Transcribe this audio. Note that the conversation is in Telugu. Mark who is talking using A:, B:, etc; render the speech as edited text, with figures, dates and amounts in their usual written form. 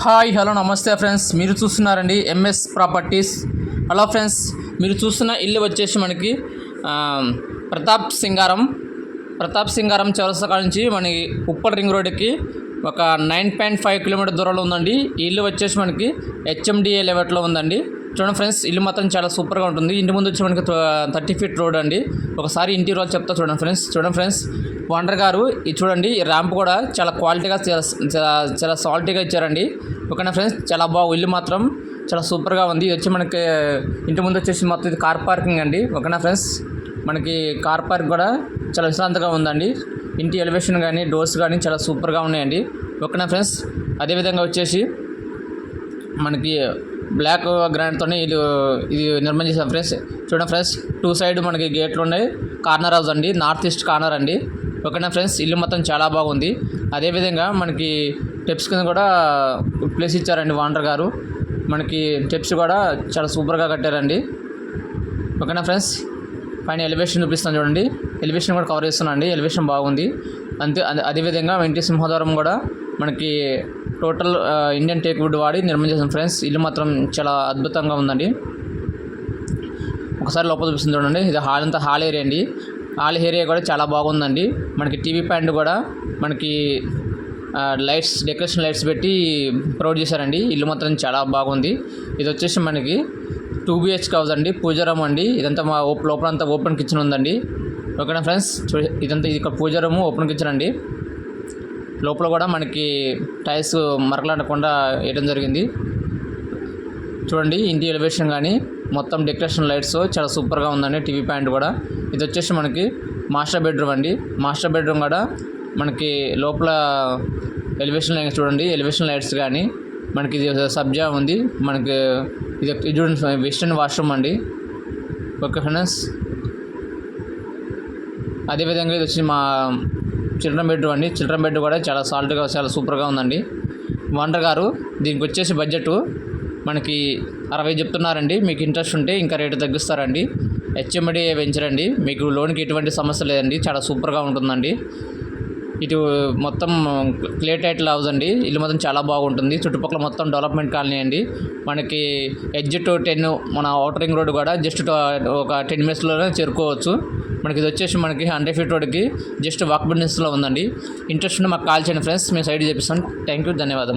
A: హాయ్ హలో నమస్తే ఫ్రెండ్స్, మీరు చూస్తున్నారండి ఎంఎస్ ప్రాపర్టీస్. హలో ఫ్రెండ్స్, మీరు చూస్తున్న ఇల్లు వచ్చేసి మనకి ప్రతాప్ సింగారం చౌరస్తా నుంచి మనకి ఉప్పల్ రింగ్ రోడ్డుకి ఒక 9.5 కిలోమీటర్ దూరంలో ఉందండి. ఈ ఇల్లు వచ్చేసి మనకి హెచ్ఎండిఏ లెవెట్లో ఉందండి. చూడండి ఫ్రెండ్స్, ఇల్లు మాత్రం చాలా సూపర్గా ఉంటుంది. ఇంటి ముందు వచ్చి మనకి 30 ఫీట్ రోడ్ అండి. ఒకసారి ఇంటి రోజు చెప్తా చూడండి ఫ్రెండ్స్. ఓనర్ గారు ఇది చూడండి, ఈ ర్యాంప్ కూడా చాలా క్వాలిటీగా చాలా సాల్టీగా ఇచ్చారండి. ఓకేనా ఫ్రెండ్స్, చాలా ఇల్లు మాత్రం చాలా సూపర్గా ఉంది. ఇది వచ్చి మనకి ఇంటి ముందు వచ్చేసి మొత్తం ఇది కార్ పార్కింగ్ అండి. ఓకేనా ఫ్రెండ్స్, మనకి కార్ పార్క్ కూడా చాలా విశ్రాంతిగా ఉందండి. ఇంటి ఎలివేషన్ కానీ డోర్స్ కానీ చాలా సూపర్గా ఉన్నాయండి. ఓకేనా ఫ్రెండ్స్, అదేవిధంగా వచ్చేసి మనకి బ్లాక్ గ్రానైట్తో ఇది నిర్మాణం చేసాం ఫ్రెండ్స్. చూడండి ఫ్రెండ్స్, 2 సైడ్ మనకి గేట్లు ఉన్నాయి. కార్నర్ హౌస్ అండి, నార్త్ ఈస్ట్ కార్నర్ అండి. ఓకేనా ఫ్రెండ్స్, ఇల్లు మొత్తం చాలా బాగుంది. అదేవిధంగా మనకి స్టెప్స్ కింద కూడా ప్లేస్ ఇచ్చారండి ఓనర్ గారు. మనకి స్టెప్స్ కూడా చాలా సూపర్గా కట్టారండి. ఓకేనా ఫ్రెండ్స్, పైన ఎలివేషన్ చూపిస్తాను చూడండి. ఎలివేషన్ కూడా కవర్ చేస్తున్నాను అండి, ఎలివేషన్ బాగుంది. అదేవిధంగా వెంకట సింహద్వారం కూడా మనకి టోటల్ ఇండియన్ టేక్ వుడ్ వాడి నిర్మాణం చేసాం ఫ్రెండ్స్. ఇల్లు మాత్రం చాలా అద్భుతంగా ఉందండి. ఒకసారి లోపల చూపిస్తుంది చూడండి. ఇది హాల్ ఏరియా అండి. హాల్ ఏరియా కూడా చాలా బాగుందండి. మనకి టీవీ పాయింట్ కూడా మనకి లైట్స్, డెకరేషన్ లైట్స్ పెట్టి ప్రొవైడ్ చేశారండి. ఇల్లు మాత్రం చాలా బాగుంది. ఇది వచ్చేసి మనకి 2 BHK హౌస్ అండి, పూజా రూమ్ అండి. ఇదంతా మా లోపలంతా ఓపెన్ కిచెన్ ఉందండి. ఓకేనా ఫ్రెండ్స్, ఇది ఇక్కడ పూజా రూమ్, ఓపెన్ కిచెన్ అండి. లోపల కూడా మనకి టైల్స్ మరకలాడకుండా వేయడం జరిగింది. చూడండి, ఇంటి ఎలివేషన్ కానీ మొత్తం డెకరేషన్ లైట్స్ చాలా సూపర్గా ఉందండి. టీవీ పాయింట్ కూడా. ఇది వచ్చేసి మనకి మాస్టర్ బెడ్రూమ్ అండి. మాస్టర్ బెడ్రూమ్ కూడా మనకి లోపల ఎలివేషన్ లైట్స్ చూడండి, ఎలివేషన్ లైట్స్ కానీ మనకి ఇది సబ్జా ఉంది. మనకి ఇది చూడండి, వెస్టర్న్ వాష్రూమ్ అండి. ఓకే ఫ్రెండ్స్, అదేవిధంగా ఇది వచ్చి మా చిల్డ్రన్ బెడ్ అండి. చిల్డ్రన్ బెడ్ కూడా చాలా సాల్ట్గా చాలా సూపర్గా ఉందండి. ఓనర్ గారు దీనికి వచ్చేసి బడ్జెట్ మనకి 60 చెప్తున్నారండి. మీకు ఇంట్రెస్ట్ ఉంటే ఇంకా రేటు తగ్గిస్తారండి. హెచ్ఎండిఏ వెంచర్ అండి. మీకు లోన్కి ఎటువంటి సమస్య లేదండి, చాలా సూపర్గా ఉంటుందండి. ఇటు మొత్తం క్లే టైటిల్ హౌస్ అండి. ఇల్లు మొత్తం చాలా బాగుంటుంది. చుట్టుపక్కల మొత్తం డెవలప్మెంట్ కాలనీ అండి. మనకి ఎడ్జ్ టు 10 మన ఔటర్ రింగ్ రోడ్ కూడా జస్ట్ ఒక 10 మినిట్స్లోనే చేరుకోవచ్చు. మనకి ఇది వచ్చేసి మనకి 100 ఫీట్ రోడ్కి జస్ట్ వాకబుల్ డిస్టెన్స్లో ఉందండి. ఇంట్రెస్ట్ ఉంటే మాకు కాల్ చేయండి ఫ్రెండ్స్, మేము సైడ్ చేపిస్తాం. థ్యాంక్ యూ, ధన్యవాదాలు.